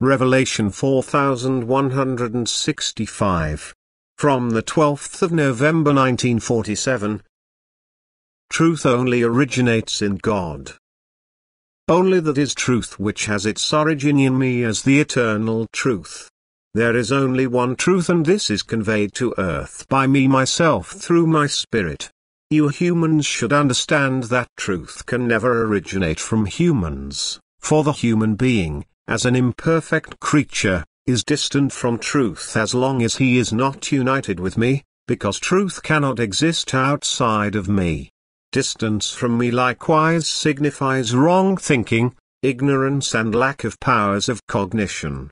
Revelation 4165. From the 12th of November 1947. Truth only originates in God. Only that is truth which has its origin in me as the eternal truth. There is only one truth, and this is conveyed to earth by me myself through my spirit. You humans should understand that truth can never originate from humans, for the human being, as an imperfect creature, is distant from truth as long as he is not united with me, because truth cannot exist outside of me. Distance from me likewise signifies wrong thinking, ignorance and lack of powers of cognition.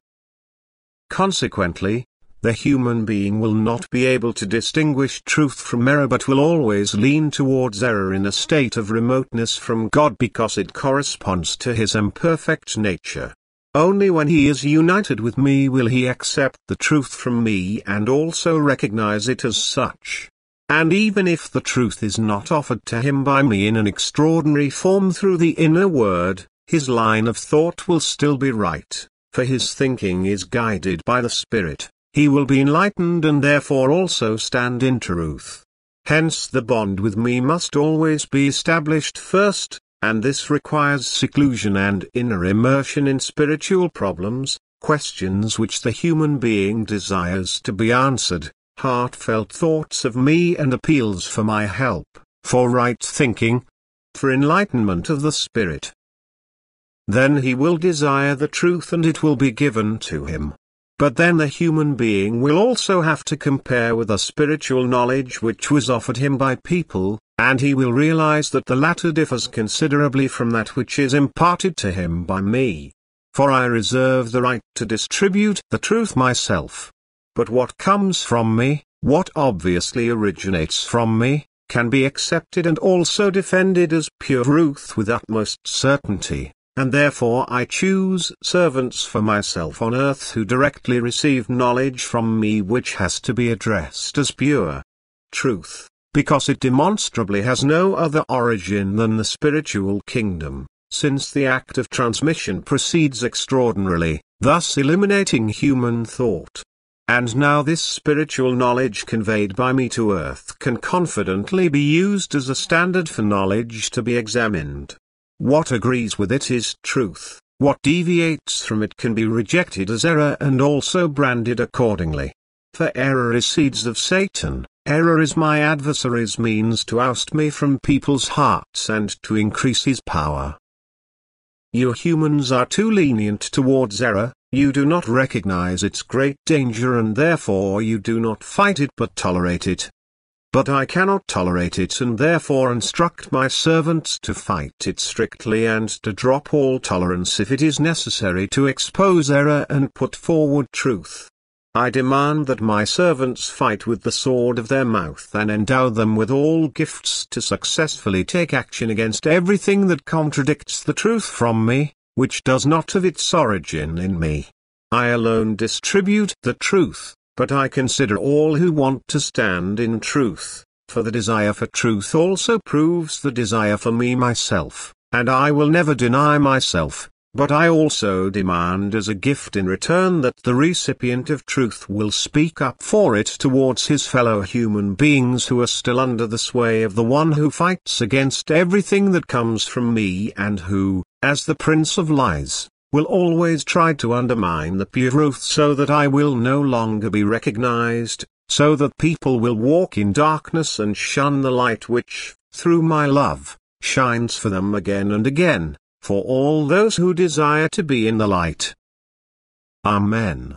Consequently, the human being will not be able to distinguish truth from error, but will always lean towards error in a state of remoteness from God because it corresponds to his imperfect nature. Only when he is united with me will he accept the truth from me and also recognize it as such. And even if the truth is not offered to him by me in an extraordinary form through the inner word, his line of thought will still be right, for his thinking is guided by the Spirit. He will be enlightened and therefore also stand in truth. Hence the bond with me must always be established first, and this requires seclusion and inner immersion in spiritual problems, questions which the human being desires to be answered, heartfelt thoughts of me and appeals for my help, for right thinking, for enlightenment of the Spirit. Then he will desire the truth and it will be given to him. But then the human being will also have to compare with the spiritual knowledge which was offered him by people, and he will realize that the latter differs considerably from that which is imparted to him by me. For I reserve the right to distribute the truth myself. But what comes from me, what obviously originates from me, can be accepted and also defended as pure truth with utmost certainty. And therefore I choose servants for myself on earth who directly receive knowledge from me which has to be addressed as pure truth, because it demonstrably has no other origin than the spiritual kingdom, since the act of transmission proceeds extraordinarily, thus eliminating human thought. And now this spiritual knowledge conveyed by me to earth can confidently be used as a standard for knowledge to be examined. What agrees with it is truth, what deviates from it can be rejected as error and also branded accordingly. For error is seeds of Satan, error is my adversary's means to oust me from people's hearts and to increase his power. You humans are too lenient towards error, you do not recognize its great danger and therefore you do not fight it but tolerate it. But I cannot tolerate it and therefore instruct my servants to fight it strictly and to drop all tolerance if it is necessary to expose error and put forward truth. I demand that my servants fight with the sword of their mouth and endow them with all gifts to successfully take action against everything that contradicts the truth from me, which does not have its origin in me. I alone distribute the truth, but I consider all who want to stand in truth, for the desire for truth also proves the desire for me myself, and I will never deny myself, but I also demand as a gift in return that the recipient of truth will speak up for it towards his fellow human beings who are still under the sway of the one who fights against everything that comes from me and who, as the Prince of Lies, will always try to undermine the pure truth so that I will no longer be recognized, so that people will walk in darkness and shun the light which, through my love, shines for them again and again, for all those who desire to be in the light. Amen.